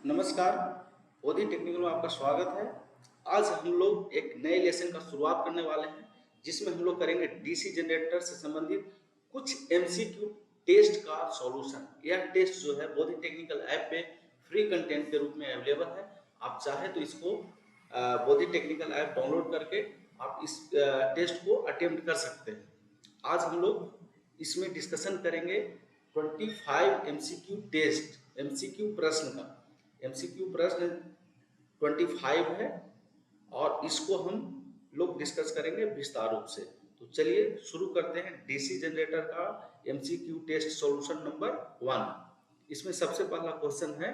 नमस्कार। ओदी टेक्निकल में आपका स्वागत है। आज हम लोग एक नए लेसन का शुरुआत करने वाले हैं जिसमें हम लोग करेंगे डीसी जनरेटर से संबंधित कुछ एमसीक्यू टेस्ट का सॉल्यूशन। यह टेस्ट जो है बोधी टेक्निकल ऐप पे फ्री कंटेंट के रूप में अवेलेबल है। आप चाहे तो इसको बोधी टेक्निकल ऐप डाउनलोड करके आप इस टेस्ट को अटेम्प्ट कर सकते हैं। आज हम लोग इसमें डिस्कशन करेंगे 25 एमसीक्यू टेस्ट, एमसीक्यू प्रश्न का। एमसीक्यू प्रश्न 25 है और इसको हम लोग डिस्कस करेंगे विस्तार रूप से। तो चलिए शुरू करते हैं डीसी जनरेटर का एमसीक्यू टेस्ट सॉल्यूशन नंबर 1। इसमें सबसे पहला क्वेश्चन है,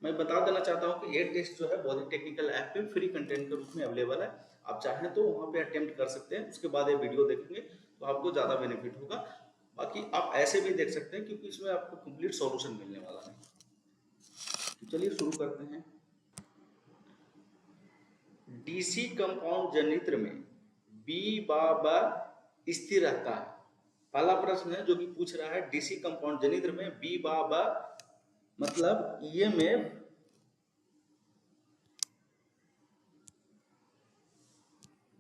मैं बता देना चाहता हूं कि ये टेस्ट जो है बोधी टेक्निकल ऐप पे फ्री कंटेंट के रूप में अवेलेबल है। आप चाहें तो वहां पे अटेम्प्ट कर सकते हैं, उसके बाद ये वीडियो देखेंगे तो आपको ज़्यादा बेनिफिट होगा। बाकी आप ऐसे भी देख सकते हैं क्योंकि इसमें आपको कंप्लीट सॉल्यूशन मिलने वाला है। तो चलिए शुरू करते हैं। डीसी कंपाउंड जनित्र में बी बार स्थिर रहता है। पहला प्रश्न है जो कि पूछ रहा है डीसी कंपाउंड जनित्र में बी बार मतलब ईएमएफ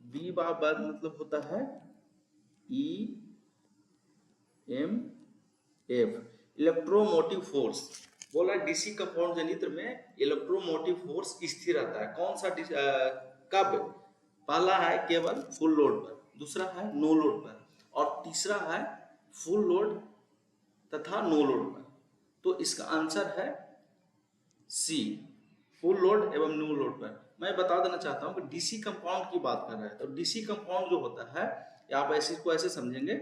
बी बार मतलब होता है E M F, electromotive force. बोला डीसी कंपाउंड जनित्र में इलेक्ट्रोमोटिव फोर्स स्थिर रहता है। कौन सा कब? पहला है केवल फुल लोड पर, दूसरा है नो लोड पर और तीसरा है फुल लोड तथा नो लोड पर। तो इसका आंसर है सी, फुल लोड एवं नो लोड पर। मैं बता देना चाहता हूं कि डीसी कंपाउंड की बात कर रहा है तो डीसी कंपाउंड जो होता है आप ऐसे समझेंगे,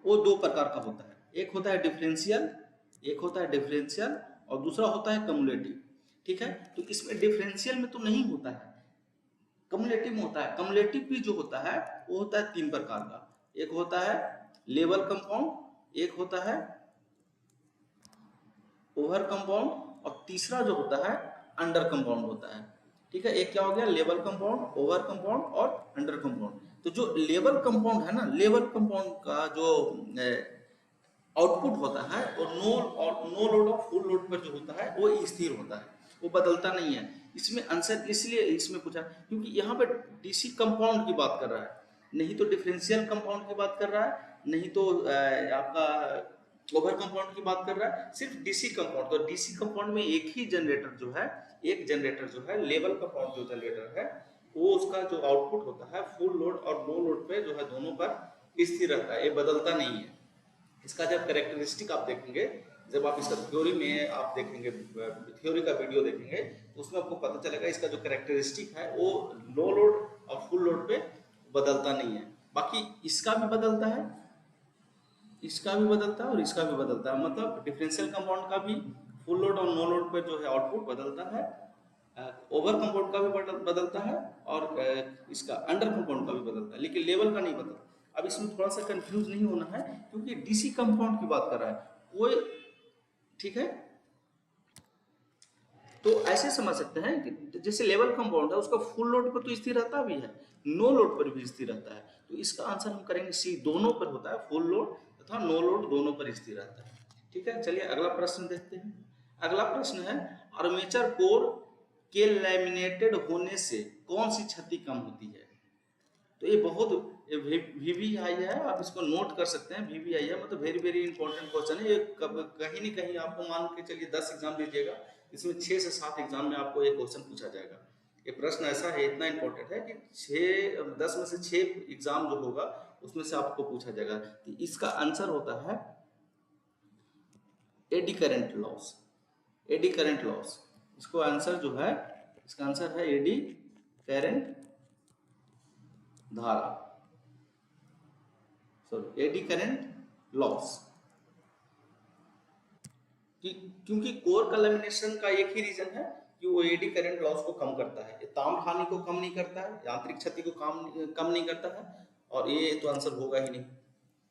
वो दो प्रकार का होता है। एक होता है डिफरेंशियल, और दूसरा होता है कम्युलेटिव। ठीक है, तो इसमें डिफरेंशियल में तो नहीं होता है, कम्युलेटिव में होता है। कम्युलेटिव भी जो होता है वो होता है तीन प्रकार का। एक होता है लेवल कंपाउंड, एक होता है ओवर कंपाउंड और तीसरा जो होता है अंडर कंपाउंड होता है। ठीक है, एक क्या हो गया लेवल कंपाउंड, ओवर कंपाउंड और अंडर कंपाउंड। तो जो लेवल कंपाउंड है ना, लेवल कंपाउंड का जो आउटपुट होता है और नो लोड और फुल लोड पर जो होता है वो स्थिर होता है, वो बदलता नहीं है। इसमें आंसर इसलिए इसमें पूछा क्योंकि यहाँ पे डीसी कंपाउंड की बात कर रहा है, नहीं तो डिफरेंशियल कंपाउंड की बात कर रहा है, नहीं तो आपका ओवर कंपाउंड की बात कर रहा है, सिर्फ डीसी कंपाउंड। तो डीसी कंपाउंड में एक ही जनरेटर जो है, एक जनरेटर जो है लेवल कंपाउंड जो जनरेटर है वो उसका जो आउटपुट होता है फुल लोड और नो लोड पे जो है दोनों पर स्थिर रहता है, ये बदलता नहीं है। इसका जब कैरेक्टरिस्टिक आप देखेंगे, जब आप इसका थ्योरी में आप देखेंगे, थ्योरी का वीडियो देखेंगे तो उसमें आपको पता चलेगा इसका जो कैरेक्टरिस्टिक है वो लो लोड और फुल लोड पे बदलता नहीं है। बाकी इसका भी बदलता है, इसका भी बदलता है और इसका भी बदलता है। मतलब डिफरेंशियल कंपाउंड का भी फुल लोड और नो लोड पे जो है आउटपुट बदलता है, ओवर कंपाउंड का भी बदलता है और इसका अंडर कंपाउंड का भी बदलता है, लेकिन लेवल का नहीं बदलता। अब इसमें थोड़ा सा कंफ्यूज नहीं होना है क्योंकि डीसी कंपाउंड की बात कर रहा है कोई। ठीक है, तो ऐसे समझ सकते हैं कि जैसे लेवल कंपाउंड है उसका फुल लोड पर तो स्थिर रहता भी है, नो लोड पर भी स्थिर रहता है। तो इसका आंसर हम करेंगे सी, दोनों पर होता है, फुल लोड तथा नो लोड दोनों पर स्थिर रहता है। ठीक है, चलिए अगला प्रश्न देखते हैं। अगला प्रश्न है आर्मेचर कोर के लैमिनेटेड होने से कौन सी क्षति कम होती है? तो ये बहुत वीवीआई है, आप इसको नोट कर सकते हैं। वीवीआई है मतलब वेरी वेरी इंपॉर्टेंट क्वेश्चन है ये। कहीं न कहीं आपको मान के चलिए 10 एग्जाम दीजिएगा, इसमें 6 से 7 एग्जाम में आपको ये क्वेश्चन पूछा जाएगा। ये प्रश्न ऐसा है, इतना इंपॉर्टेंट है कि 10 में से 6 एग्जाम जो होगा उसमें से आपको पूछा जाएगा। तो इसका आंसर होता है eddy current loss, eddy current loss. इसको आंसर जो है, इसका आंसर है एडी करंट धारा, सॉरी एडी करंट लॉस। क्योंकि कोर कलेमिनेशन का एक ही रीजन है कि वो एडी करंट लॉस को कम करता है, ताम्र हानि को कम नहीं करता है, यांत्रिक क्षति को कम नहीं करता है, और ये तो आंसर होगा ही नहीं।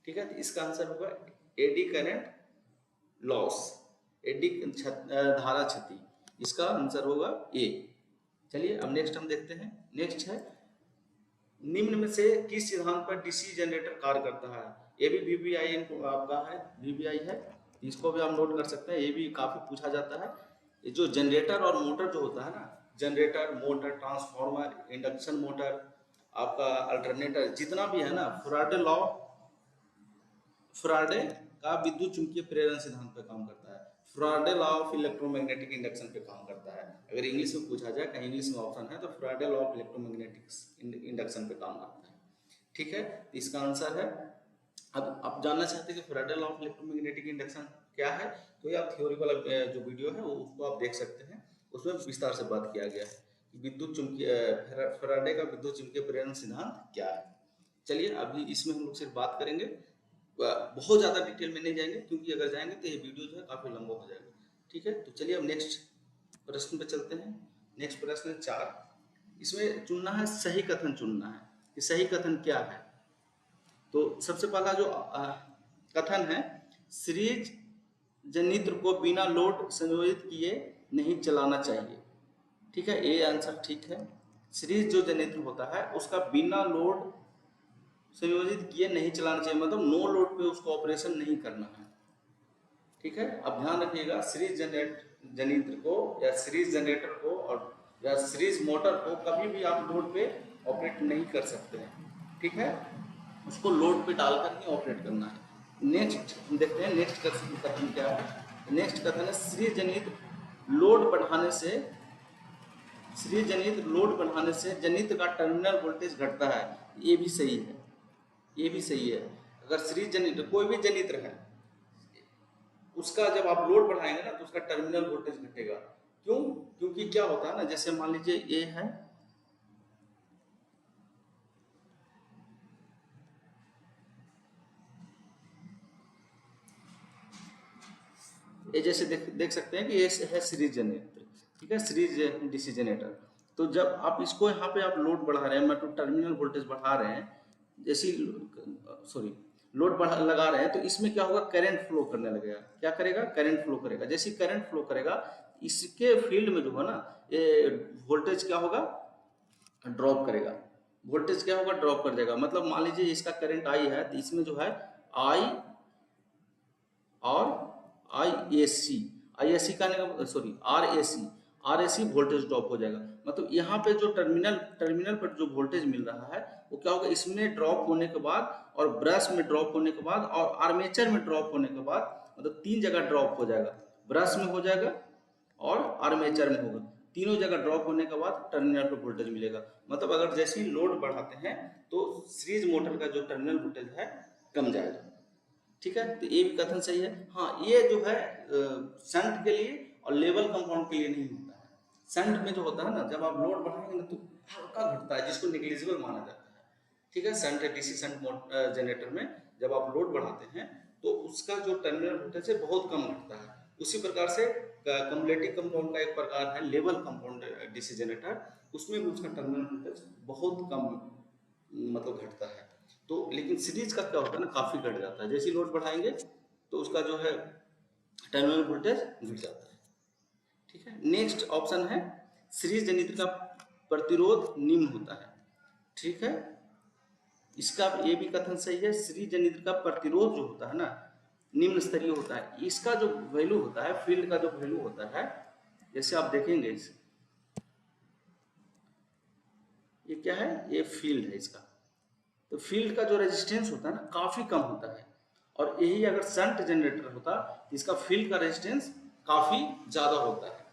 ठीक है, तो इसका आंसर होगा एडी करंट लॉस, एडी धारा क्षति। इसका आंसर होगा ए। चलिए अब नेक्स्ट हम देखते हैं। नेक्स्ट है निम्न में से किस सिद्धांत पर डीसी जनरेटर कार्य करता है? ये भी वीवीआई आपका है, वीवीआई है। इसको भी आप नोट कर सकते हैं, ये भी काफी पूछा जाता है। ये जो जनरेटर और मोटर जो होता है ना, generator, motor, transformer, induction motor, आपका अल्टरनेटर, जितना भी है ना, फ्राडे का विद्युत चुंबकीय प्रेरण सिद्धांत पे काम करता है। फ्राडे लॉ ऑफ इलेक्ट्रोमैग्नेटिक इंडक्शन पे काम करता है। अगर इंग्लिश में पूछा जाए, कहीं इंग्लिश में ऑप्शन है, तो फ्राडे लॉ ऑफ इलेक्ट्रोमैग्नेटिक इंडक्शन पे काम करता है। ठीक है, तो इसका आंसर है। अब आप जानना चाहते हैं कि फ्राडे लॉ ऑफ इलेक्ट्रोमैग्नेटिक इंडक्शन क्या है, तो ये आप थ्योरी वाला जो वीडियो है वो उसको आप देख सकते हैं, उसमें विस्तार से बात किया गया है कि विद्युत चुंबकीय फैराडे का विद्युत चुंबकीय प्रेरण सिद्धांत क्या है। चलिए अभी इसमें हम लोग सिर्फ बात करेंगे, बहुत ज़्यादा डिटेल में नहीं जाएंगे, क्योंकि अगर जाएंगे तो ये वीडियो जो है काफ़ी लंबा हो जाएगा। ठीक है, तो चलिए अब नेक्स्ट प्रश्न पे चलते हैं। नेक्स्ट प्रश्न 4, इसमें चुनना है सही कथन चुनना है कि सही कथन क्या है। तो सबसे पहला जो कथन है, सीरीज जनित्र को बिना लोड संयोजित किए नहीं चलाना चाहिए। ठीक है, ये आंसर ठीक है। सीरीज जो जनित्र होता है उसका बिना लोड संयोजित किए नहीं चलाना चाहिए, मतलब नो लोड पे उसको ऑपरेशन नहीं करना है। ठीक है, अब ध्यान रखिएगा, सीरीज जनित्र को या सीरीज जनरेटर को और या सीरीज मोटर को कभी भी आप लोड पे ऑपरेट नहीं कर सकते हैं। ठीक है, उसको लोड पे डालकर ही ऑपरेट करना है। नेक्स्ट देखते हैं नेक्स्ट कथन क्या है। नेक्स्ट कथन है, सीरीज जनित्र लोड बढ़ाने से सीरीज जनित्र लोड बढ़ाने से जनित्र का टर्मिनल वोल्टेज घटता है। ये भी सही है, ये भी सही है। अगर सीरीज जनित्र कोई भी जनित्र है, उसका जब आप लोड बढ़ाएंगे ना तो उसका टर्मिनल वोल्टेज घटेगा। क्यों? क्योंकि क्या होता है ना, जैसे मान लीजिए ये है, ये जैसे देख सकते हैं कि ये है सीरीज जनरेटर। ठीक है, सीरीज डीसी जनरेटर। तो जब आप इसको यहाँ पे आप लोड बढ़ा रहे हैं, मतलब टर्मिनल वोल्टेज बढ़ा रहे हैं, जैसी सॉरी लोड बढ़ा लगा रहे हैं, तो इसमें क्या होगा, करंट फ्लो करने लगेगा। क्या करेगा? करंट फ्लो करेगा। जैसे करंट फ्लो करेगा, इसके फील्ड में जो है ना, ये वोल्टेज क्या होगा, ड्रॉप करेगा। वोल्टेज क्या होगा, ड्रॉप कर देगा। मतलब मान लीजिए इसका करंट आई है, तो इसमें जो है आई और आई ए सी का sorry R A C voltage drop हो जाएगा। मतलब यहाँ पे जो टर्मिनल पर जो वोल्टेज मिल रहा है वो क्या होगा, इसमें ड्रॉप होने के बाद और ब्रश में ड्रॉप होने के बाद और आर्मेचर में ड्रॉप होने के बाद, मतलब 3 जगह ड्रॉप हो जाएगा। ब्रश में हो जाएगा और आर्मेचर में होगा, तीनों जगह ड्रॉप होने के बाद टर्मिनल पर वोल्टेज मिलेगा। मतलब अगर जैसे ही लोड बढ़ाते हैं तो सीरीज मोटर का जो टर्मिनल वोल्टेज है कम जाएगा। ठीक है, तो ये भी कथन सही है। हाँ, ये जो है शंट के लिए और लेवल कंपाउंड के लिए नहीं होता है। शंट में जो होता है ना, जब आप लोड बढ़ाएंगे ना तो हल्का घटता है, जिसको निग्लिजिबल माना जाता है। ठीक है, शंट डीसी शंट जनरेटर में जब आप लोड बढ़ाते हैं तो उसका जो टर्मिनल वोल्टेज है बहुत कम घटता है। उसी प्रकार से कम्युलेटिव कंपाउंड का एक प्रकार है लेवल कंपाउंड डीसी जनरेटर, उसमें भी उसका टर्मिनल वोल्टेज बहुत कम मतलब घटता है। तो लेकिन सीरीज का क्या होता है ना, काफी घट जाता है। जैसे लोड बढ़ाएंगे तो उसका जो है टर्मिनल वोल्टेज घट जाता है। ठीक है, नेक्स्ट ऑप्शन है, सीरीज जनित्र का प्रतिरोध निम्न होता है। ठीक है, इसका ये भी कथन सही है। सीरीज जनित्र का प्रतिरोध जो होता है ना, निम्न स्तरीय होता है। इसका जो वैल्यू होता है, फील्ड का जो वैल्यू होता है, जैसे आप देखेंगे ये क्या है, ये फील्ड है इसका। तो फील्ड का जो रेजिस्टेंस होता है ना, काफी कम होता है। और यही अगर शंट जनरेटर होता तो इसका फील्ड का रेजिस्टेंस काफी ज्यादा होता है।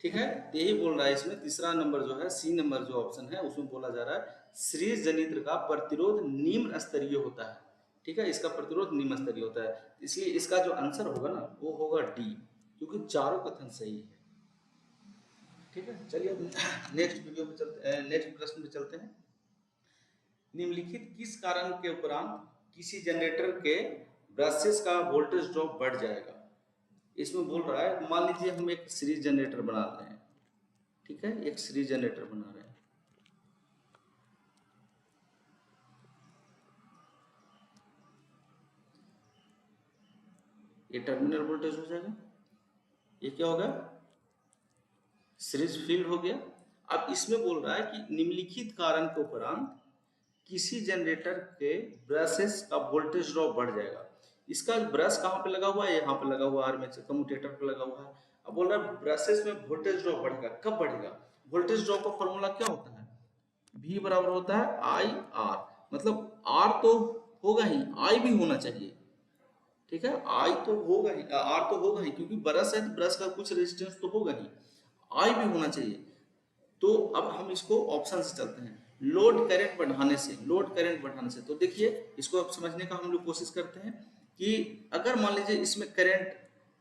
ठीक है, तो यही बोल रहा है इसमें तीसरा नंबर जो है, सी नंबर जो ऑप्शन है, उसमें बोला जा रहा है सीरीज जनित्र का प्रतिरोध निम्न स्तरीय होता है। ठीक है, इसका प्रतिरोध निम्न स्तरीय होता है, इसलिए इसका जो आंसर होगा ना वो होगा डी, क्योंकि चारों कथन सही है। ठीक है, चलिए नेक्स्ट वीडियो पे चलते, नेक्स्ट प्रश्न पे चलते हैं। निम्नलिखित किस कारण के उपरांत किसी जनरेटर के ब्रशेस का वोल्टेज ड्रॉप बढ़ जाएगा। इसमें बोल रहा है, मान लीजिए हम एक सीरीज जनरेटर बना रहे हैं। ठीक है, एक सीरीज जनरेटर बना रहे हैं। ये टर्मिनल वोल्टेज हो जाएगा, ये क्या होगा, सीरीज फील्ड हो गया। अब इसमें बोल रहा है कि निम्नलिखित कारण के उपरांत किसी जनरेटर के ब्रशेस का वोल्टेज ड्रॉप बढ़ जाएगा। इसका ब्रश कहाँ पे लगा हुआ है, यहाँ पे लगा हुआ है, आर्मेचर कम्यूटेटर पे लगा हुआ है। अब बोल रहा है ब्रशेस में वोल्टेज ड्रॉप बढ़ेगा, कब बढ़ेगा? वोल्टेज ड्रॉप का फॉर्मूला क्या होता है? V बराबर होता है आई आर, मतलब R तो होगा ही, I भी होना चाहिए, ठीक है। I तो होगा ही, R तो होगा ही, क्योंकि ब्रश है तो ब्रश का कुछ रेजिस्टेंस तो होगा ही, I भी होना चाहिए। तो अब हम इसको ऑप्शन से चलते हैं, लोड करंट बढ़ाने से, लोड करंट बढ़ाने से। तो देखिए इसको अब समझने का हम लोग कोशिश करते हैं कि अगर मान लीजिए इसमें करंट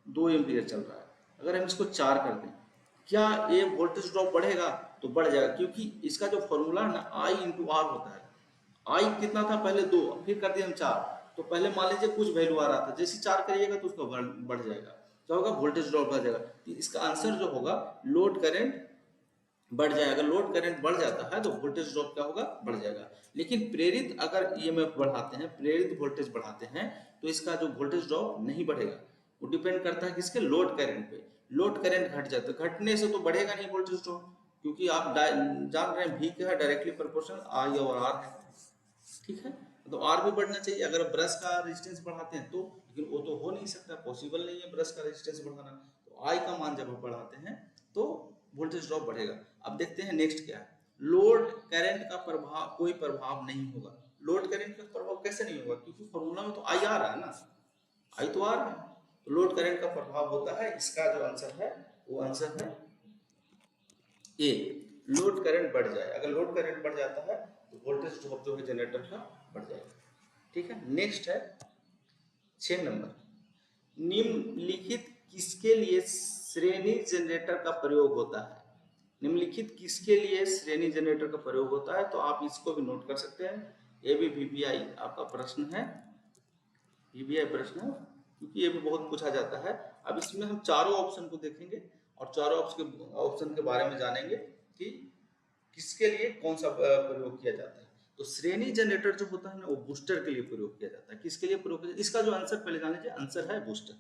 2 एम्पियर चल रहा है, अगर हम इसको 4 कर दें, क्या ये वोल्टेज ड्रॉप बढ़ेगा? तो बढ़ जाएगा, क्योंकि इसका जो फॉर्मूला है ना I इंटू आर होता है। आई कितना था पहले 2, फिर कर दिए हम 4, तो पहले मान लीजिए कुछ वैल्यू आ रहा था, जैसे 4 करिएगा तो उसका बढ़ जाएगा, क्या होगा? वोल्टेज ड्रॉप बढ़ जाएगा। तो इसका आंसर जो होगा लोड करंट बढ़ जाएगा। अगर लोड करंट बढ़ जाता है तो वोल्टेज ड्रॉप क्या होगा? बढ़ जाएगा। लेकिन प्रेरित अगर ईएमएफ बढ़ाते हैं, प्रेरित वोल्टेज बढ़ाते हैं, तो इसका जो वोल्टेज ड्रॉप नहीं बढ़ेगा। वो डिपेंड करता है किसके? लोड करंट पे। लोड करंट घट जाता है, घटने से तो बढ़ेगा नहीं वोल्टेज ड्रॉप, क्योंकि आप जान रहे हैं V क्या है? डायरेक्टली प्रोपोर्शनल I और R है, ठीक है। तो R भी बढ़ना चाहिए अगर ब्रश का रेजिस्टेंस बढ़ाते हैं तो, लेकिन वो तो हो नहीं सकता, पॉसिबल नहीं है ब्रश का रेजिस्टेंस बढ़ाना। तो I का मान जब आप बढ़ाते हैं तो वोल्टेज ड्रॉप बढ़ेगा। अब देखते हैं नेक्स्ट क्या है, लोड करंट का प्रभाव, कोई प्रभाव नहीं होगा। लोड करंट का प्रभाव कैसे नहीं होगा? क्योंकि फॉर्मूला में तो I आ रहा है ना, I तो आ रहा है, तो लोड करंट का प्रभाव होता है। इसका जो आंसर है वो आंसर है ए, लोड करंट बढ़ जाए। अगर लोड करंट बढ़ जाता है तो वोल्टेज ड्रॉप जो है जनरेटर का बढ़ जाएगा, ठीक है। नेक्स्ट है 6 नंबर, निम्नलिखित किसके लिए श्रेणी जनरेटर का प्रयोग होता है? निम्नलिखित किसके लिए श्रेणी जनरेटर का प्रयोग होता है? तो आप इसको भी नोट कर सकते हैं, ये भी वीवीआई आपका प्रश्न है, वीवीआई प्रश्न है, क्योंकि ये भी बहुत पूछा जाता है। अब इसमें हम चारों ऑप्शन को देखेंगे और चारों ऑप्शन के बारे में जानेंगे कि किसके लिए कौन सा प्रयोग किया जाता है। तो श्रेणी जनरेटर जो होता है ना, वो बूस्टर के लिए प्रयोग किया जाता है। किसके लिए प्रयोग किया? इसका जो आंसर पहले जान लीजिए, आंसर है बूस्टर,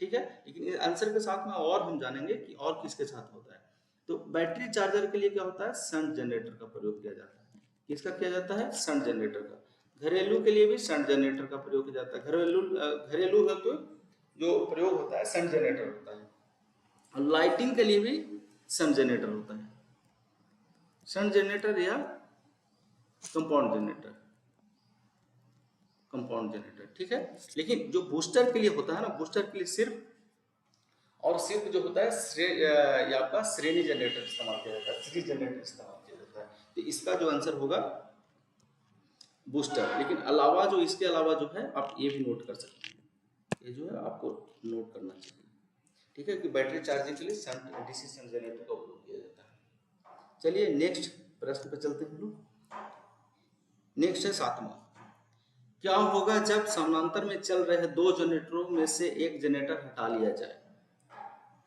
ठीक है। लेकिन आंसर के साथ में और हम जानेंगे कि और किसके साथ होता है। तो बैटरी चार्जर के लिए क्या होता है? शंट जनरेटर का प्रयोग किया जाता है। किसका किया जाता है? शंट जनरेटर का। घरेलू के लिए भी शंट जनरेटर का प्रयोग किया जाता है। घरेलू है तो जो प्रयोग होता है शंट जनरेटर होता है, और लाइटिंग के लिए भी शंट जनरेटर होता है। शंट जनरेटर या कंपाउंड जनरेटर, कंपाउंड जनरेटर, ठीक है। लेकिन जो बूस्टर के लिए होता है ना, बूस्टर के लिए सिर्फ और सिर्फ जो होता है ये आपका श्रेणी जनरेटर इस्तेमाल किया जाता है, सीरीज जनरेटर इस्तेमाल किया जाता है। तो इसका जो आंसर होगा बूस्टर। लेकिन अलावा जो इसके अलावा जो है आप ये भी नोट कर सकते हैं, ये जो है आपको नोट करना चाहिए, ठीक है, कि बैटरी चार्जिंग के लिए शंट डीसी शंट जनरेटर का उपयोग किया जाता है। चलिए नेक्स्ट प्रश्न पे चलते हैं लोग। नेक्स्ट है 7वां, क्या होगा जब समानांतर में चल रहे 2 जनरेटरों में से एक जनरेटर हटा लिया जाए?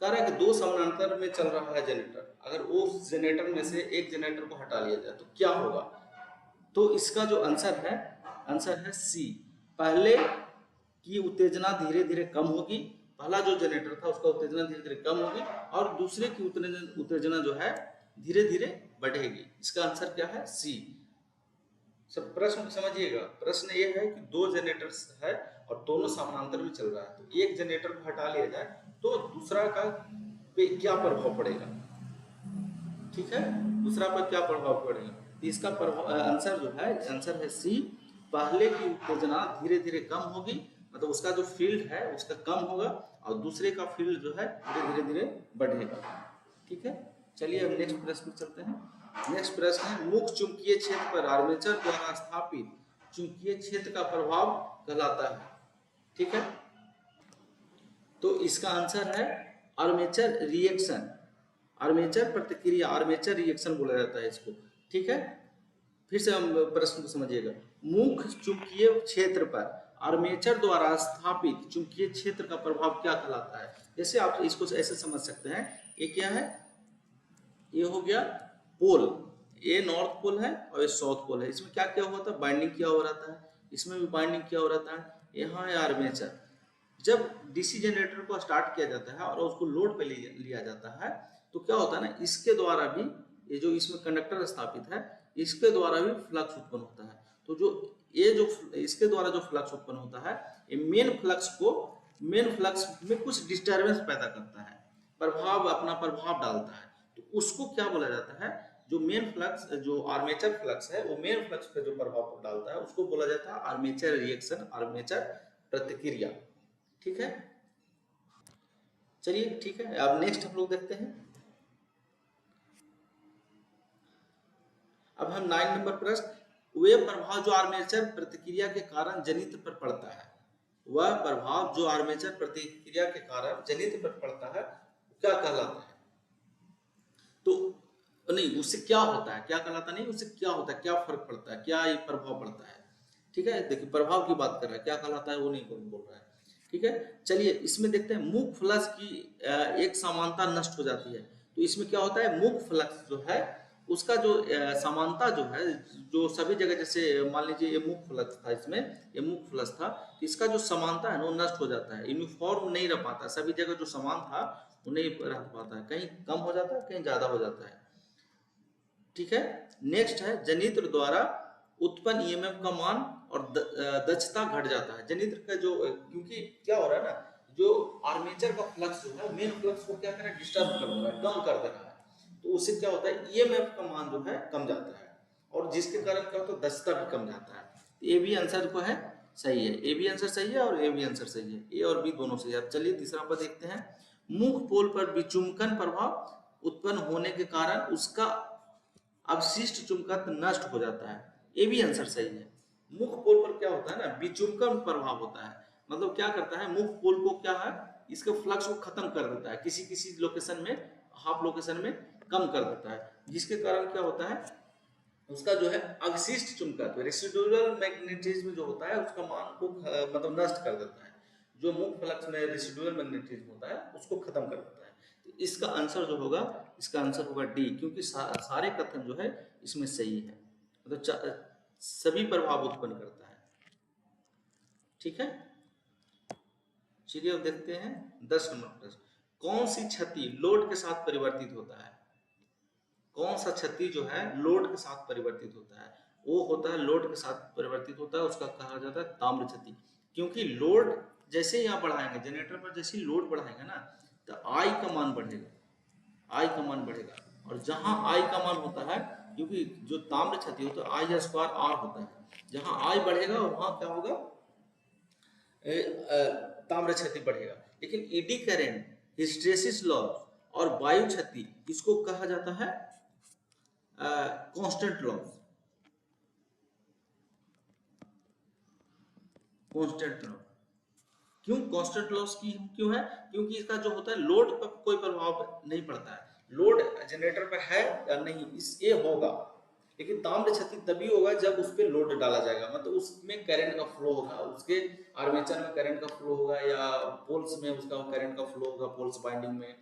कह रहा है कि 2 समानांतर में चल रहा है जनरेटर, अगर उस जनरेटर में से एक जनरेटर को हटा लिया जाए तो क्या होगा? तो इसका जो आंसर है सी, पहले की उत्तेजना धीरे धीरे कम होगी। पहला जो जनरेटर था उसका उत्तेजना धीरे धीरे कम होगी और दूसरे की उत्तेजना जो है धीरे धीरे बढ़ेगी। इसका आंसर क्या है? सी। सब प्रश्न समझिएगा, प्रश्न ये है कि 2 जनरेटर्स है और दोनों समानांतर में चल रहा है, तो एक जनरेटर को हटा लिया जाए तो दूसरा का पे क्या प्रभाव पड़ेगा, ठीक है, दूसरा पर क्या प्रभाव पड़ेगा? तो इसका आंसर जो है, आंसर है सी, पहले की उत्तेजना धीरे धीरे कम होगी, मतलब उसका जो फील्ड है उसका कम होगा और दूसरे का फील्ड जो है धीरे धीरे बढ़ेगा, ठीक है। चलिए अब नेक्स्ट प्रश्न चलते हैं। नेक्स्ट प्रश्न है, मुख्य चुंबकीय क्षेत्र पर आर्मेचर द्वारा स्थापित चुंबकीय क्षेत्र का प्रभाव कहलाता है, ठीक है। तो इसका आंसर है आर्मेचर रिएक्शन, आर्मेचर प्रतिक्रिया, आर्मेचर रिएक्शन बोला जाता है इसको, ठीक है। फिर से हम प्रश्न को समझिएगा, मुख्य चुंबकीय क्षेत्र पर आर्मेचर द्वारा स्थापित चुंबकीय क्षेत्र का प्रभाव क्या कहलाता है? जैसे आप इसको ऐसे समझ सकते हैं, ये क्या है, ये हो गया पोल, ये नॉर्थ पोल है और ये साउथ पोल है। इसमें क्या क्या हुआ था? बाइंडिंग किया हो रहता है, इसमें भी बाइंडिंग किया हो रहता है। यहाँ है आर्मेचर। जब डीसी जनरेटर को स्टार्ट किया जाता है और उसको लोड पे लिया जाता है तो क्या होता है ना, इसके द्वारा भी, ये जो इसमें कंडक्टर स्थापित है इसके द्वारा भी फ्लक्स उत्पन्न होता है। तो जो ये जो इसके द्वारा जो फ्लक्स उत्पन्न होता है, ये मेन फ्लक्स में कुछ डिस्टरबेंस पैदा करता है, अपना प्रभाव डालता है। तो उसको क्या बोला जाता है, जो मेन फ्लक्स, जो आर्मेचर फ्लक्स है, वो मेन फ्लक्स पे जो प्रभाव डालता है उसको बोला जाता है आर्मेचर रिएक्शन, आर्मेचर प्रतिक्रिया। ठीक है, चलिए ठीक है, अब नेक्स्ट हम लोग देखते हैं। अब हम 9 नंबर प्रश्न, वे प्रभाव जो आर्मेचर प्रतिक्रिया के कारण जनित्र पर पड़ता है, वह प्रभाव जो आर्मेचर प्रतिक्रिया के कारण जनित्र पर पड़ता है क्या कहलाता है? तो नहीं, उससे क्या होता है, क्या कहलाता नहीं, उससे क्या होता है, क्या फर्क पड़ता है, क्या ये प्रभाव पड़ता है। ठीक है, देखिए प्रभाव की बात कर रहा है, क्या कहलाता है वो नहीं बोल रहा है। ठीक है, चलिए इसमें देखते हैं, मुख फ्लक्स की एक समानता नष्ट हो जाती है। तो इसमें क्या होता है, मुख फ्लक्स जो है उसका जो समानता जो है, जो सभी जगह, जैसे मान लीजिए ये मुख फ्लक्स था, इसमें ये मुख फ्लक्स था, तो इसका जो समानता है वो नष्ट हो जाता है, यूनिफॉर्म नहीं रह पाता, सभी जगह जो समान था वो नहीं रह पाता है, कहीं कम हो जाता है, कहीं ज्यादा हो जाता है। ठीक है, नेक्स्ट है, जनित्र द्वारा उत्पन्न ईएमएफ का मान और दक्षता घट जाता है। जनित्र का जो, क्योंकि क्या हो रहा है ना, जो आर्मेचर का फ्लक्स जो है, मेन फ्लक्स को क्या कर रहा है, डिस्टर्ब कर रहा है, कम कर दे रहा है, तो उससे क्या होता है, ईएमएफ का मान जो है कम जाता है, और जिसके कारण क्या होता है, दक्षता भी कम जाता है। ए बी आंसर को है सही है, ए बी आंसर सही है और ए बी आंसर सही है, ए और बी दोनों सही है। अब चलिए तीसरा पर देखते हैं, मुख पोल पर विचुम्बकन प्रभाव उत्पन्न होने के कारण उसका अवशिष्ट चुंबकत्व नष्ट हो जाता है, ये भी आंसर सही है। मुख पोल पर क्या होता है ना, विचुम्बकन प्रभाव होता है, मतलब क्या करता है, मुख पोल को क्या है, इसके फ्लक्स को खत्म कर देता है, किसी किसी लोकेशन में, हाफ लोकेशन में कम कर देता है, जिसके कारण क्या होता है, उसका जो है अवशिष्ट चुंबकत्व, रेसिडुअल मैग्नेटिज्म जो होता है उसका मान को मतलब नष्ट कर देता है, जो मुख फ्लक्स में रेसिडुअल मैग्नेटिज्म होता है उसको खत्म कर देता है। तो इसका आंसर जो होगा, इसका आंसर होगा डी, क्योंकि सारे कथन जो है इसमें सही है, मतलब सभी प्रभाव उत्पन्न करता है। ठीक है, चलिए अब देखते हैं 10 नंबर प्रश्न, कौन सी क्षति लोड के साथ परिवर्तित होता है? कौन सा क्षति जो है लोड के साथ परिवर्तित होता है? वो होता है, लोड के साथ परिवर्तित होता है, उसका कहा जाता है ताम्र क्षति। क्योंकि लोड जैसे यहाँ बढ़ाएंगे, जनरेटर पर जैसे लोड बढ़ाएंगे ना, तो आई का मान बढ़ेगा, आई का मान बढ़ेगा, और जहां आई का मान होता है, क्योंकि जो ताम्र क्षति होता है आई स्क्वायर आर होता है, जहां आई बढ़ेगा वहां क्या होगा, ताम्र क्षति बढ़ेगा। लेकिन ईडी करेंट, हिस्टेरेसिस लॉस और वायु क्षति, इसको कहा जाता है कांस्टेंट लॉस, कांस्टेंट लॉस। क्यों कांस्टेंट लॉस की क्यों है, क्योंकि इसका जो होता है लोड पर कोई प्रभाव नहीं पड़ता है, लोड जनरेटर पर है या नहीं इस ये होगा, लेकिन ताम्र क्षति तभी होगा जब उस पर लोड डाला जाएगा, मतलब उसमें करंट का फ्लो होगा, उसके आर्मेचर में करंट का फ्लो होगा, या पोल्स में उसका करंट का फ्लो होगा, पोल्स बाइंडिंग में,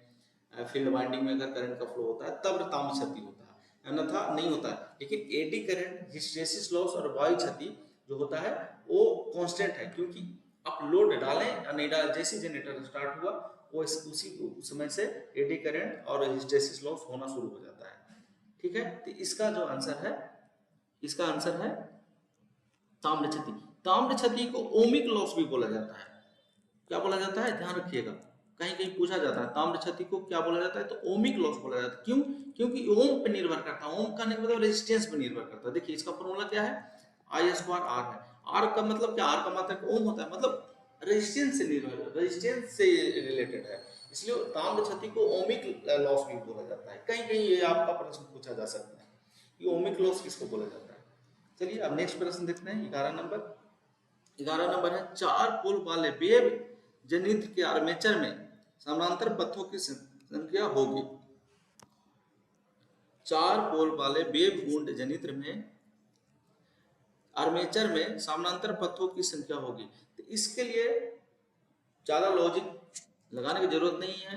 फील्ड बाइंडिंग में अगर करंट का फ्लो होता है तब ताम्र क्षति होता है, अन्यथा नहीं होता है। लेकिन एडी करंट, हिस्टेरेसिस लॉस और वायु क्षति जो होता है वो कांस्टेंट है, क्योंकि आप लोड डालें या नहीं डालें, जैसे जनरेटर स्टार्ट हुआ वो उसी समय से एडी करंट और हिस्टेरेसिस लॉस होना शुरू हो जाता है। ठीक है, तो इसका जो आंसर है, इसका आंसर है ताम्र क्षति। ताम्र क्षति को ओमिक लॉस भी बोला जाता है, क्या बोला जाता है, ध्यान रखिएगा, कहीं कहीं पूछा जाता है ताम्र क्षति को क्या बोला जाता है, तो ओमिक लॉस बोला जाता है। क्यों, क्योंकि ओम पे निर्भर करता है, ओम का मतलब रेजिस्टेंस पे निर्भर करता है। देखिए इसका फॉर्मूला क्या है, आई स्क्वायर आर है, आर का मतलब क्या, आर का मतलब ओम होता है, मतलब रेजिस्टेंस से निर्भर, रेजिस्टेंस से रिलेटेड है, इसलिए ताम्र क्षति को ओमिक लॉस भी बोला जाता है। कहीं कहीं ये आपका प्रश्न पूछा जा सकता है कि ओमिक लॉस किसको बोला जाता है। चलिए अब नेक्स्ट प्रश्न देखते हैं, 11 नंबर है, 4 पोल वाले वेव जनित्र के आर्मेचर में समानांतर पथों की संख्या होगी। 4 पोल वाले वेव गुंड जनित्र में आर्मेचर में समानांतर पथों की संख्या होगी। तो इसके लिए ज्यादा लॉजिक लगाने की जरूरत नहीं है,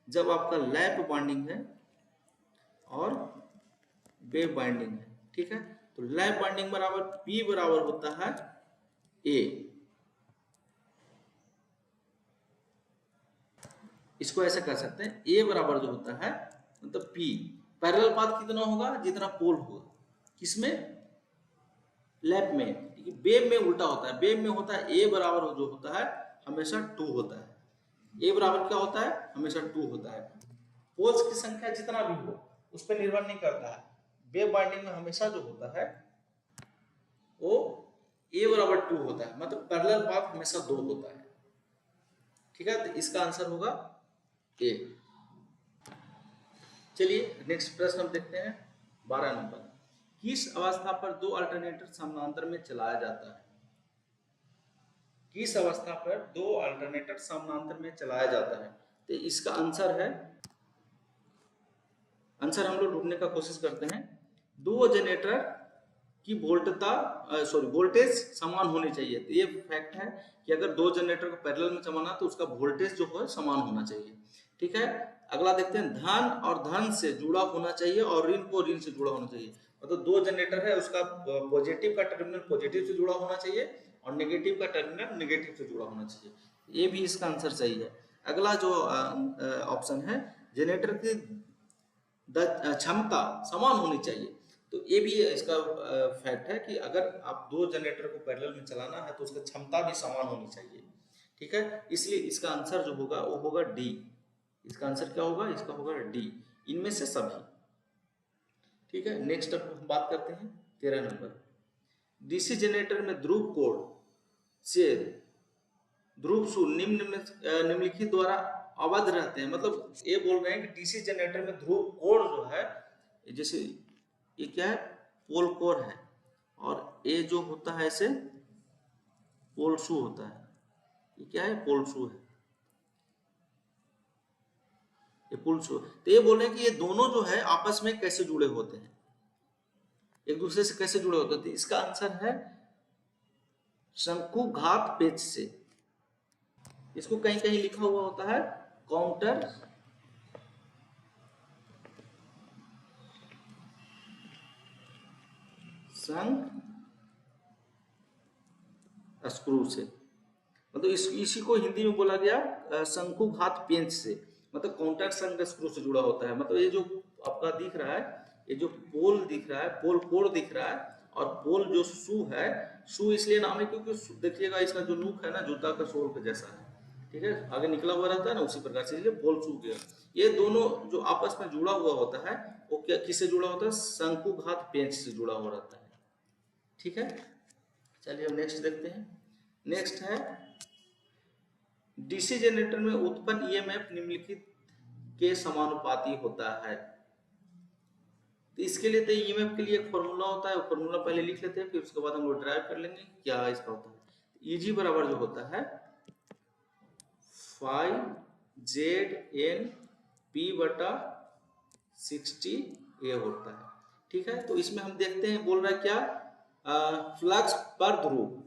जब आपका लैप बाइंडिंग है और वेव बाइंडिंग है, ठीक है, तो लैप बाइंडिंग बराबर P बराबर होता है A, इसको ऐसे कर सकते हैं, A बराबर जो होता है मतलब P, पैरेलल पाथ कितना होगा, जितना पोल होगा, किसमें, लैप में, ठीक है। वेव में उल्टा होता है, वेव में होता है ए बराबर जो होता है हमेशा 2 होता है। ए बराबर क्या होता है, हमेशा 2 होता है। पोल्स की संख्या जितना भी हो उस पर निर्भर नहीं करता है। वेव बाइंडिंग में हमेशा जो होता है वो ए बराबर 2 होता है, मतलब पैरेलल पाथ हमेशा 2 होता है, ठीक है। तो इसका आंसर होगा ए। चलिए नेक्स्ट प्रश्न हम देखते हैं 12 नंबर। किस अवस्था पर दो अल्टरनेटर समानांतर में चलाया जाता है? किस अवस्था पर दो अल्टरनेटर समानांतर में चलाया जाता है? तो इसका आंसर है, आंसर हम लोग ढूंढने का कोशिश करते हैं। दो जनरेटर की वोल्टेज समान होनी चाहिए। तो ये फैक्ट है कि अगर दो जनरेटर को पैरेलल में चलाना तो उसका वोल्टेज जो है समान होना चाहिए, ठीक है। अगला देखते हैं, धन और धन से जुड़ा होना चाहिए और ऋण को ऋण से जुड़ा होना चाहिए। मतलब दो जनरेटर है, उसका पॉजिटिव का टर्मिनल पॉजिटिव से जुड़ा होना चाहिए और नेगेटिव का टर्मिनल नेगेटिव से जुड़ा होना चाहिए। ये भी इसका आंसर सही है। अगला जो ऑप्शन है, जनरेटर की क्षमता समान होनी चाहिए। तो ये भी इसका फैक्ट है कि अगर आप दो जनरेटर को पैरेलल में चलाना है तो उसकी क्षमता भी समान होनी चाहिए, ठीक है। इसलिए इसका आंसर जो होगा वो होगा डी। इसका आंसर क्या होगा, इसका होगा डी, इनमें से सभी, ठीक है। नेक्स्ट अब हम बात करते हैं 13 नंबर। डीसी जनरेटर में ध्रुव कोण से ध्रुव सु निम्नलिखित द्वारा अवध रहते हैं। मतलब ये बोल रहे हैं कि डीसी जनरेटर में ध्रुव कोण जो है, जैसे ये क्या है, पोल कोर है, और ये जो होता है इसे पोलसू होता है। ये क्या है, पोलसू है, ये पोलसू। तो ये बोल रहे हैं कि ये दोनों जो है आपस में कैसे जुड़े होते हैं, एक दूसरे से कैसे जुड़े होते हैं। तो इसका आंसर है शंकुघात पेच से। इसको कहीं कहीं लिखा हुआ होता है काउंटर शंक स्क्रू से। मतलब इसी को हिंदी में बोला गया शंकुघात पेंच से, मतलब काउंटर शंक स्क्रू से जुड़ा होता है। मतलब ये जो आपका दिख रहा है, ये जो पोल दिख रहा है, पोल कोर दिख रहा है, और पोल जो शू है, शू इसलिए नाम है क्योंकि देखिएगा इसका जो लुक है ना जूता का सोल के जैसा है, ठीक है, आगे निकला हुआ रहता है ना, उसी प्रकार से इसलिए पोल शू गया। ये दोनों जो आपस में जुड़ा हुआ होता है वो क्या किससे जुड़ा होता है, शंकुघात पेंच से जुड़ा हुआ रहता है, ठीक है। चलिए हम नेक्स्ट देखते हैं। नेक्स्ट है, डीसी जनरेटर में उत्पन्न ईएमएफ निम्नलिखित के समानुपाती होता है। तो इसके लिए तो ईएमएफ के लिए एक फॉर्मूला होता है, वो फॉर्मूला पहले लिख लेते हैं, फिर उसके बाद हम लोग ड्राइव कर लेंगे क्या इसका होता है। ईजी बराबर जो होता है फाइव जेड एन पी बटा 60 ए होता है, ठीक है। तो इसमें हम देखते हैं बोल रहा है क्या, फ्लक्स पर ध्रुव।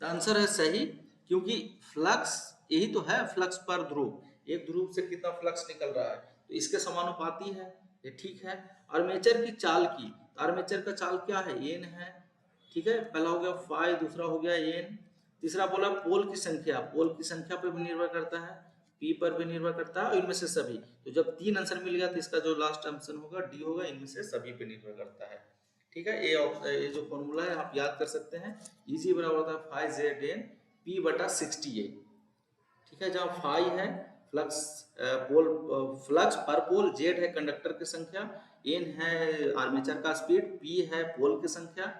आंसर है सही, क्योंकि फ्लक्स यही तो है, फ्लक्स पर ध्रुव, एक ध्रुव से कितना फ्लक्स निकल रहा है तो इसके समानुपाती है, ये ठीक है। आर्मेचर की चाल की, आर्मेचर का चाल क्या है, एन है, ठीक है। पहला हो गया फाई, दूसरा हो गया एन, तीसरा बोला पोल की संख्या, पोल की संख्या पर भी निर्भर करता है, पी पर भी निर्भर करता है, और इनमें से सभी। तो जब 3 आंसर मिल गया तो इसका जो लास्ट ऑप्शन होगा डी होगा, इनमें से सभी पे निर्भर करता है, ठीक है। ये जो फॉर्मूला है आप याद कर सकते हैं। इजी बराबर होता है फाइव जेड एन पी बटा 68, ठीक है। जहाँ फाइव है फ्लक्स पोल, फ्लक्स पर पोल, जेड है कंडक्टर की संख्या, एन है आर्मेचर का स्पीड, पी है पोल की संख्या,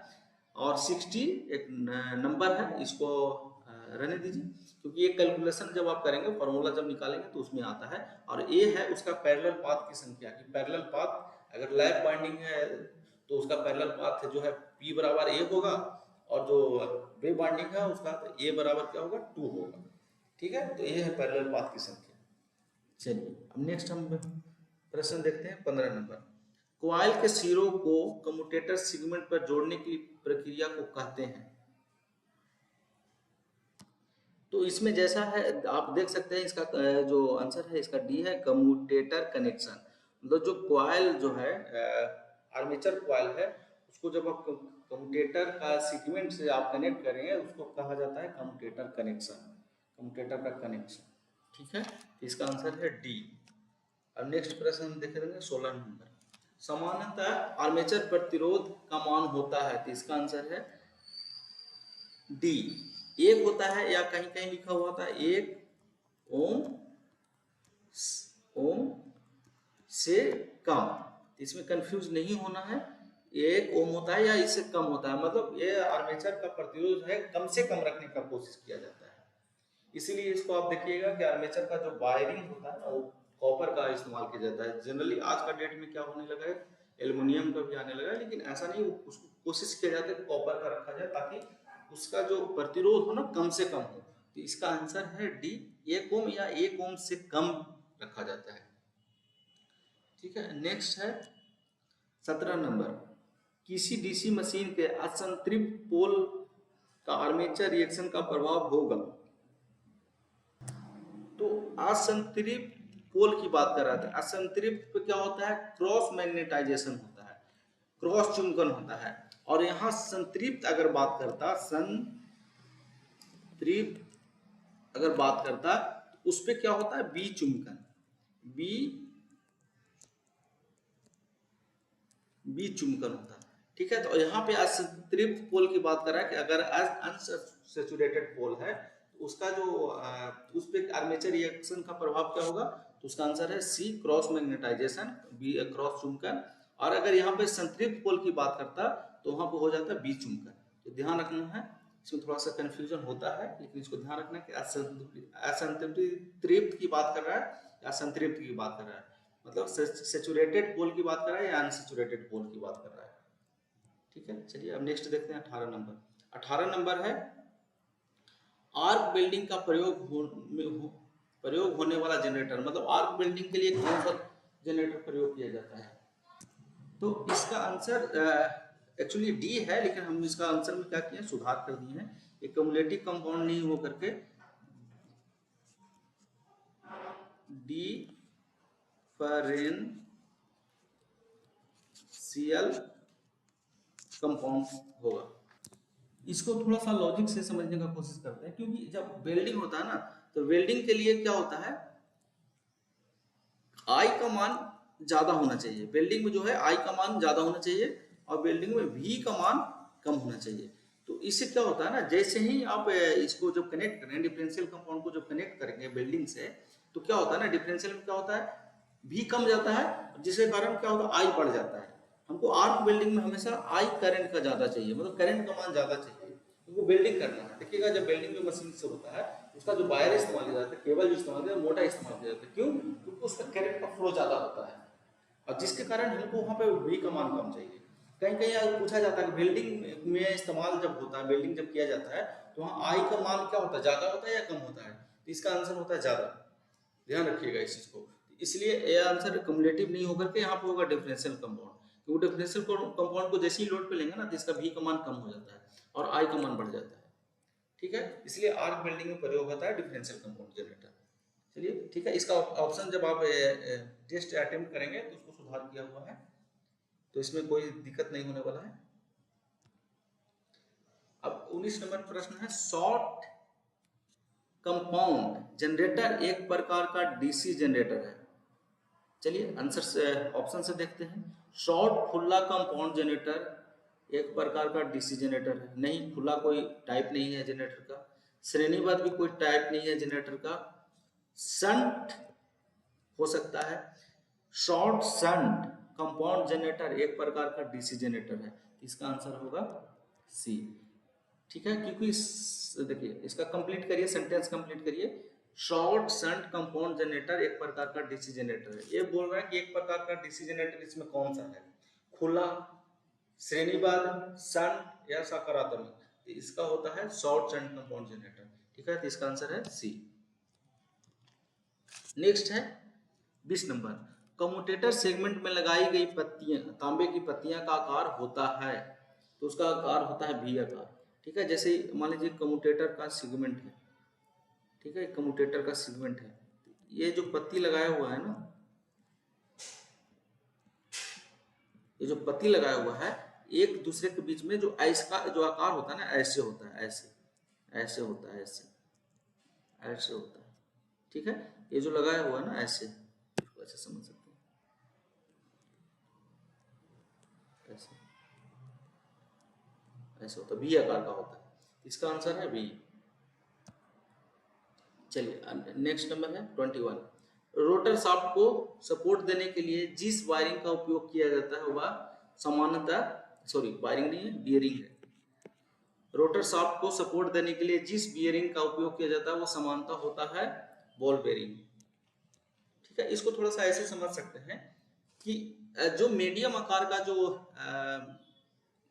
और 60 एक नंबर है, इसको रहने दीजिए, क्योंकि ये कैलकुलेशन जब आप करेंगे, फॉर्मूला जब निकालेंगे तो उसमें आता है। और ए है उसका पैरेलल पाथ की संख्या, कि पैरेलल पाथ अगर लैप बाइंडिंग है तो उसका पैरेलल पाथ जो है पी बराबर ए होगा, और जो वेव बाइंडिंग है उसका ए बराबर क्या होगा, 2 होगा, ठीक है। तो ये है पैरेलल पाथ की संख्या। चलिए अब नेक्स्ट हम प्रश्न देखते हैं 15 नंबर। कॉइल के सिरों को कम्यूटेटर सेगमेंट पर जोड़ने की प्रक्रिया को कहते हैं। तो इसमें जैसा है आप देख सकते हैं, इसका जो आंसर है इसका डी है, कम्यूटेटर कनेक्शन। मतलब जो कॉइल जो है आर्मेचर कॉइल है, उसको जब आप कम्यूटेटर का सीक्वेंट से आप कनेक्ट करेंगे उसको कहा जाता है कम्यूटेटर कनेक्शन, कम्यूटेटर का कनेक्शन, ठीक है। इसका आंसर है डी। अब नेक्स्ट प्रश्न हम देखेंगे 16 नंबर। सामान्यतः आर्मेचर प्रतिरोध का मान होता है, तो इसका आंसर है डी, एक होता है, या कहीं कहीं लिखा हुआ था 1 ओम से कम, इसमें कंफ्यूज नहीं होना है, 1 ओम होता है या इससे कम होता है, मतलब ये आर्मेचर का प्रतिरोध है कम से कम रखने का कोशिश किया जाता है। इसीलिए इसको आप देखिएगा कि आर्मेचर का जो वायरिंग होता है ना वो कॉपर का इस्तेमाल किया जाता है। जनरली आज का डेट में क्या होने लगा है, एल्युमिनियम का भी आने लगा है, लेकिन ऐसा नहीं, उसको कोशिश किया जाता है कि कॉपर का रखा जाए ताकि उसका जो प्रतिरोध हो ना कम से कम हो। तो इसका आंसर है डी, 1 ओम या 1 ओम से कम रखा जाता है। ठीक है, नेक्स्ट है 17 नंबर, किसी डीसी मशीन के असंतृप्त पोल का आर्मेचर रिएक्शन का प्रभाव होगा। तो असंतृप्त पोल की बात कर रहा था, असंतृप्त पे क्या होता है, क्रॉस मैग्नेटाइजेशन होता है, क्रॉस चुंबकन होता है। और यहाँ संतृप्त अगर बात करता, संतृप्त अगर बात करता तो उस पे क्या होता है, बी चुंबकन, बी चुंबकन होता है। ठीक है, तो यहाँ पे असंतृप्त पोल की बात कर रहा है कि अगर अनसैचुरेटेड पोल है तो उसका जो उस पे आर्मेचर रिएक्शन का प्रभाव क्या होगा, तो उसका आंसर है सी, क्रॉस मैग्नेटाइजेशन, बी क्रॉस चुंबकन। और अगर यहाँ पे संतृप्त पोल की बात करता तो वहां पे हो जाता है बी चुंबकन। तो ध्यान रखना है, इसमें थोड़ा सा कंफ्यूजन होता है, लेकिन इसको ध्यान रखना कि असंतृप्त की बात कर रहा है या संतृप्त की बात कर रहा है, मतलब सेचुरेटेड पोल की बात कर रहा है या अनसेचुरेटेड पोल की बात कर रहा है। ठीक है, चलिए अब नेक्स्ट देखते हैं 18 नंबर। 18 नंबर है आर्क वेल्डिंग का प्रयोग होने वाला जनरेटर, मतलब आर्क वेल्डिंग के लिए कौन सा जनरेटर प्रयोग किया जाता है। तो इसका आंसर एक्चुअली डी है, लेकिन हम इसका आंसर में क्या किए, सुधार कर दिए हैं, एक क्युमुलेटिव कंपाउंड नहीं हो करके डिफरेंशियल कंपाउंड होगा। इसको थोड़ा सा लॉजिक से समझने का कोशिश करते हैं, क्योंकि जब वेल्डिंग होता है ना, तो वेल्डिंग के लिए क्या होता है, आई का मान ज्यादा होना चाहिए, वेल्डिंग में जो है आई का मान ज्यादा होना चाहिए और वेल्डिंग में वी का मान कम होना चाहिए। तो इससे क्या होता है ना, जैसे ही आप इसको जब कनेक्ट करें, डिफरेंशियल कंपाउंड को जब कनेक्ट करेंगे वेल्डिंग से, तो क्या होता है ना, डिफरेंशियल में क्या होता है, वी कम जाता है, जिसके कारण क्या होता है, आई बढ़ जाता है। हमको आर्क वेल्डिंग में हमेशा आई करंट का ज्यादा चाहिए, मतलब करंट का मान ज्यादा चाहिए, उनको वेल्डिंग करना है। देखिएगा जब वेल्डिंग जो मशीन से होता है, उसका जो वायर इस्तेमाल किया जाता है, केबल जो इस्तेमाल किया जाता है, मोटा इस्तेमाल किया जाता है, क्यों, क्योंकि उसका करंट का फ्लो ज्यादा होता है, और जिसके कारण हमको वहाँ पे वी का मान कम चाहिए। कहीं कहीं अगर पूछा जाता है कि वेल्डिंग में इस्तेमाल जब होता है, वेल्डिंग जब किया जाता है, तो वहाँ आई का मान क्या होता है, ज्यादा होता है या कम होता है, तो इसका आंसर होता है ज्यादा। ध्यान रखिएगा इस चीज को, इसलिए ये आंसर कम्युलेटिव नहीं होकर के यहाँ पे होगा डिफरेंशियल कंपाउंड, क्योंकि डिफरेंशियल कंपाउंड को जैसे ही लोड पे लेंगे ना, तो इसका भी का मान कम हो जाता है और आई का मान बढ़ जाता है। ठीक है, इसलिए आर्क वेल्डिंग में प्रयोग होता है डिफरेंशियल कंपाउंड जनरेटर। चलिए ठीक है, इसका ऑप्शन जब आप टेस्ट अटेम्प्ट करेंगे तो उसको सुधार किया हुआ है, तो इसमें कोई दिक्कत नहीं होने वाला है। अब 19 नंबर प्रश्न है, शॉर्ट कंपाउंड जनरेटर एक प्रकार का डीसी जनरेटर है। चलिए आंसर से ऑप्शन से देखते हैं। शॉर्ट खुला कंपाउंड जनरेटर एक प्रकार का डीसी जनरेटर है, नहीं, खुला कोई टाइप नहीं है जनरेटर का, श्रेणीबद्ध भी कोई टाइप नहीं है जनरेटर का, शंट हो सकता है, शॉर्ट शंट कंपाउंड जनरेटर एक प्रकार का डीसी जनरेटर है, इसका आंसर होगा सी। ठीक है, क्योंकि देखिए इसका कंप्लीट करिए, सेंटेंस कंप्लीट करिए, शॉर्ट शंट कंपाउंड जनरेटर एक प्रकार का डीसी जनरेटर है, ये बोल रहा है कि एक प्रकार का डीसी जनरेटर इसमें कौन सा है, खुला, श्रेणीबद्ध, शंट या सकारात्मक, तो इसका होता है शॉर्ट शंट कंपाउंड जनरेटर। ठीक है, तो इसका आंसर है सी। नेक्स्ट है 20 नंबर, कम्यूटेटर सेगमेंट में लगाई गई पत्तियां, तांबे की पत्तियां का आकार होता है, तो उसका आकार होता है भी आकार। ठीक है, जैसे मान लीजिए कम्यूटेटर का सेगमेंट है, ठीक है, कम्यूटेटर का सेगमेंट है, ये जो पत्ती लगाया हुआ है ना, ये जो पत्ती लगाया हुआ है, एक दूसरे के बीच में जो ऐसा जो आकार होता है ना, ऐसे होता है, ऐसे ऐसे होता है, ऐसे ऐसे होता है। ठीक है, ये जो लगाया हुआ है ना, ऐसे, ऐसे समझ सकते हैं। ऐसे होता है, वी आकार का होता है। इसका आंसर है वी। चलिए नेक्स्ट नंबर है 21। रोटर शाफ्ट को सपोर्ट देने के लिए जिस वायरिंग का उपयोग किया जाता है वह सामान्यतः, सॉरी वायरिंग नहीं है, बियरिंग है। रोटर शाफ्ट को सपोर्ट देने के लिए जिस बियरिंग का उपयोग किया जाता है वो सामान्यतः होता है बॉल बेयरिंग। ठीक है, इसको थोड़ा सा ऐसे समझ सकते हैं कि जो मीडियम आकार का जो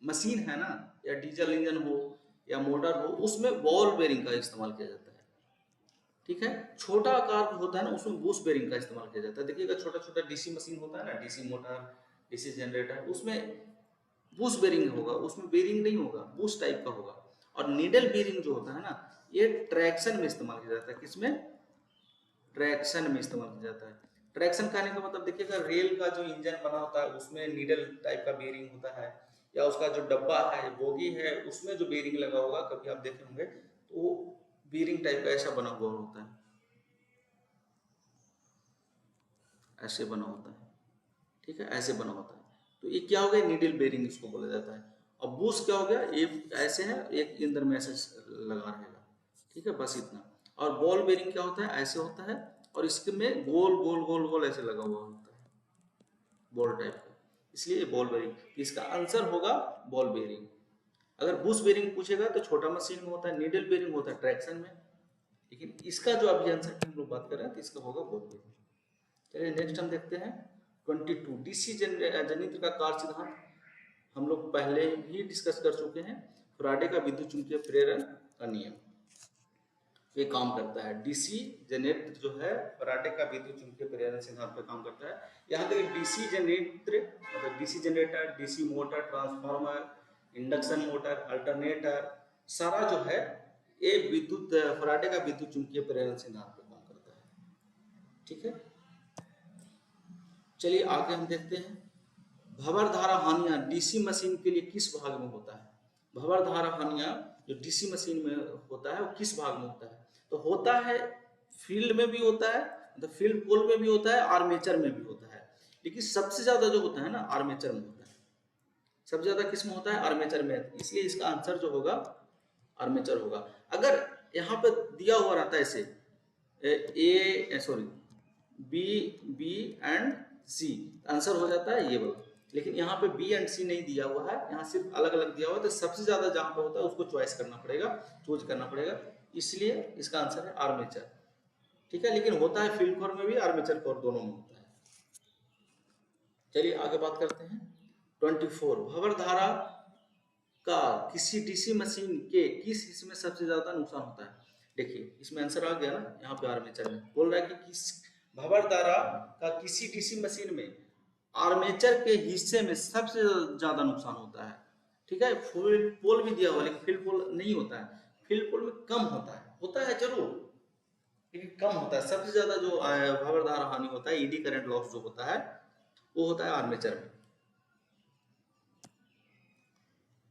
मशीन है ना, या डीजल इंजन हो या मोटर हो, उसमें बॉल बेयरिंग का इस्तेमाल किया जाता है। ठीक है, छोटा आकार होता है ना, उसमें बुश बेयरिंग का इस्तेमाल किया जाता है। देखिएगा छोटा छोटा डीसी मशीन होता है ना, डीसी मोटर, डीसी जनरेटर, उसमें बुश बेयरिंग होगा, उसमें बेयरिंग नहीं होगा, बुश टाइप का होगा। और नीडल बेयरिंग जो होता है ना, ये ट्रैक्शन में इस्तेमाल किया जाता है। किसमें? ट्रैक्शन में इस्तेमाल किया जाता है। ट्रैक्शन कहने का मतलब देखिएगा, रेल का जो इंजन बना होता है उसमें नीडल टाइप का बेयरिंग होता है, या उसका जो डब्बा है, बोगी है, उसमें जो बेयरिंग लगा होगा, कभी आप देखे होंगे तो वो बेयरिंग टाइप का ऐसा बना हुआ होता है, ऐसे बना होता है। ठीक है, ऐसे बना होता है। तो ये क्या हो गया? नीडल बेयरिंग इसको बोला जाता है। अब बुश क्या हो गया? ये ऐसे है, एक अंदर में ऐसे लगा रहेगा। ठीक है, बस इतना। और बॉल बेयरिंग क्या होता है? ऐसे होता है, और इसके में गोल गोल गोल गोल ऐसे लगा हुआ होता है, बॉल टाइप का, इसलिए बॉल बेयरिंग। इसका आंसर होगा बॉल बेयरिंग। अगर बुश बेयरिंग पूछेगा तो छोटा मशीन में होता है, नीडल बेयरिंग होता है ट्रैक्शन में। लेकिन इसका जो अभी आंसर हम लोग बात कर रहे हैं तो इसका होगा बॉल बेयरिंग। चलिए नेक्स्ट हम देखते हैं 22। डीसी जनित्र का कार्य सिद्धांत हम लोग पहले ही डिस्कस कर चुके हैं। फैराडे का विद्युत चुंबकीय प्रेरण का नियम ये काम करता है। डीसी जनरेटर जो है फैराडे का विद्युत चुंबकीय प्रेरण सिद्धांत पे काम करता है। यहाँ तक डीसी जनरेटर मतलब DC generator, DC motor, transformer, induction motor, alternator, सारा जो है ये विद्युत फैराडे का विद्युत चुंबकीय प्रेरण सिद्धांत पे काम करता है। ठीक है, चलिए आगे हम देखते हैं। भंवर धारा हानियां डीसी मशीन के लिए किस भाग में होता है? भंवर धारा हानियां जो डीसी मशीन में होता है वो किस भाग में होता है? तो होता है फील्ड में भी होता है, मतलब फील्ड पोल में भी होता है, आर्मेचर में भी होता है। लेकिन सबसे ज्यादा जो होता है ना, आर्मेचर में होता है। सबसे ज्यादा किस में होता है? आर्मेचर में। इसलिए इसका आंसर जो होगा आर्मेचर होगा। अगर यहाँ पे दिया हुआ रहता है ऐसे A sorry B, B and C, answer हो जाता है ये वाला। लेकिन यहाँ पे बी एंड सी नहीं दिया हुआ है, यहाँ सिर्फ अलग अलग दिया हुआ है। तो सबसे ज्यादा जहाँ पे होता है उसको चॉइस करना पड़ेगा, चूज करना पड़ेगा। इसलिए इसका आंसर है आर्मेचर। ठीक है, लेकिन होता है फील्ड कोर में भी, आर्मेचर कोर दोनों में होता है। चलिए आगे बात करते हैं 24। भंवर धारा का किसी डीसी मशीन के किस हिस्से में सबसे ज्यादा नुकसान होता है? देखिए इसमें आंसर आ गया ना, यहाँ पे आर्मेचर में बोल रहा है कि किस भंवर धारा का किसी डीसी मशीन में आर्मेचर के हिस्से में सबसे ज्यादा नुकसान होता है। ठीक है, फील्ड पोल भी दिया हुआ, लेकिन फील्ड पोल नहीं होता है। फील्ड पोल में कम होता है जरूर, लेकिन कम होता है। सबसे ज्यादा जो भंवर धारा हानि होता है, ईडी करंट लॉस जो होता है, वो होता है आर्मेचर में।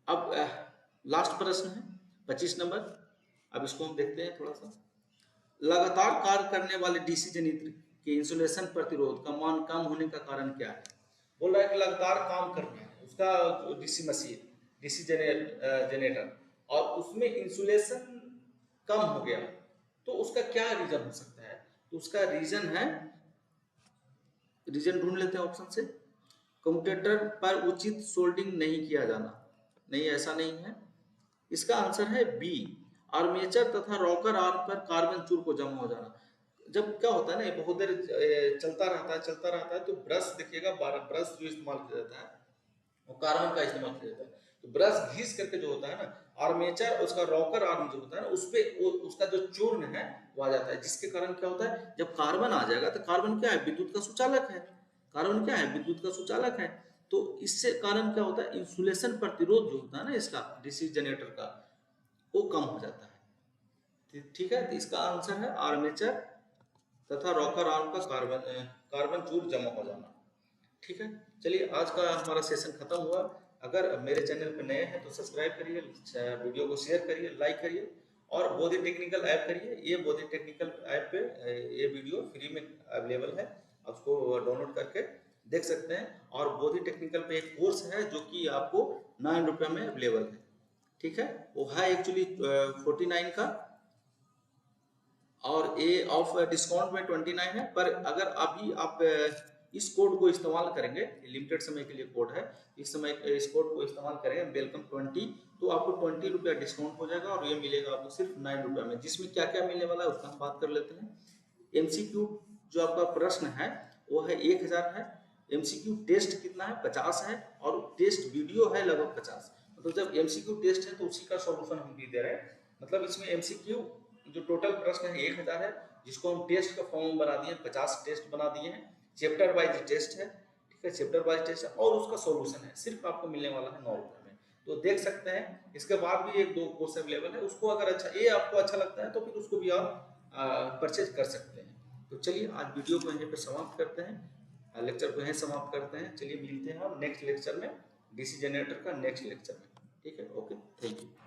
अब लास्ट प्रश्न है 25 नंबर। अब इसको हम देखते हैं थोड़ा सा। लगातार कार्य करने वाले डीसी जनित्र के इंसुलेशन प्रतिरोध का मान कम होने का कारण क्या है? बोल रहा है कि लगातार काम करना है उसका डीसी मशीन, डीसी जनरेटर, और उसमें इंसुलेशन कम हो गया, तो उसका क्या रीजन हो सकता है? तो उसका रीजन है, रीजन ढूंढ लेते हैं ऑप्शन से। कम्यूटेटर पर उचित सोल्डिंग नहीं किया जाना, नहीं ऐसा नहीं है। इसका आंसर है बी, आर्मेचर तथा रॉकर आर्म पर कार्बन चूर को जमा हो जाना। जब क्या होता है ना, ये बहुत देर चलता रहता है तो ब्रश देखिएगा, ब्रश जो इस्तेमाल किया जाता है वो कार्बन का इस्तेमाल किया जाता है। तो ब्रश घिस करके जो होता है ना, आर्मेचर उसका रॉकर आर्म जो होता है ना, उस पे उसका जो चूर्ण है वो आ जाता है, जिसके कारण क्या होता है, जब कार्बन आ जाएगा तो कार्बन क्या है? विद्युत का सुचालक है। कार्बन क्या है? विद्युत का सुचालक है। तो इससे कारण क्या होता है, इंसुलेशन प्रतिरोध जो होता है ना इसका डीसी जनरेटर का, वो कम हो जाता है। ठीक है, तो इसका आंसर है आर्मेचर तथा रॉकर आर्म का कार्बन चूर जमा हो जाना। ठीक है, चलिए आज का हमारा सेशन खत्म हुआ। अगर मेरे चैनल पर नए हैं तो सब्सक्राइब करिए, वीडियो को शेयर करिए, लाइक करिए, और बोधि टेक्निकल ऐप करिए। ये बोधि टेक्निकल ऐप पे ये वीडियो फ्री में अवेलेबल है, आप उसको डाउनलोड करके देख सकते हैं। और बोधि टेक्निकल पे एक कोर्स है जो कि आपको 9 रुपये में अवेलेबल है। ठीक है, वो है एक्चुअली 49 का, और ए ऑफ डिस्काउंट में 29 है। पर अगर अभी आप इस कोड को इस्तेमाल करेंगे, लिमिटेड समय के लिए कोड है, इस समय इस कोड को इस्तेमाल करेंगे वेलकम 20, तो आपको 20 रुपया डिस्काउंट हो जाएगा और ये मिलेगा आपको सिर्फ 9 रुपया में। जिसमें क्या क्या मिलने वाला है उसका हम बात कर लेते हैं। एमसीक्यू जो आपका प्रश्न है वो है 1000 है, एमसीक्यू टेस्ट कितना है 50 है, और टेस्ट वीडियो है लगभग 50। मतलब जब एमसीक्यू टेस्ट है तो उसी का सॉल्यूशन हम भी दे रहे हैं। मतलब इसमें एमसीक्यू जो टोटल प्रश्न है 1000 है, जिसको हम टेस्ट का फॉर्म बना दिए, 50 टेस्ट बना दिए हैं, चैप्टर वाइज टेस्ट है, ठीक है, चैप्टर वाइज टेस्ट है, और उसका सॉल्यूशन है, सिर्फ आपको मिलने वाला है 9 रुपये में। तो देख सकते हैं, इसके बाद भी एक दो कोर्स अवेलेबल है, उसको अगर अच्छा ये आपको अच्छा लगता है तो फिर उसको भी आप परचेज कर सकते हैं। तो चलिए आज वीडियो को यहीं पे समाप्त करते हैं, लेक्चर को यहीं समाप्त करते हैं। चलिए मिलते हैं हम नेक्स्ट लेक्चर में, डीसी जनरेटर का नेक्स्ट लेक्चर में। ठीक है, ओके, थैंक यू।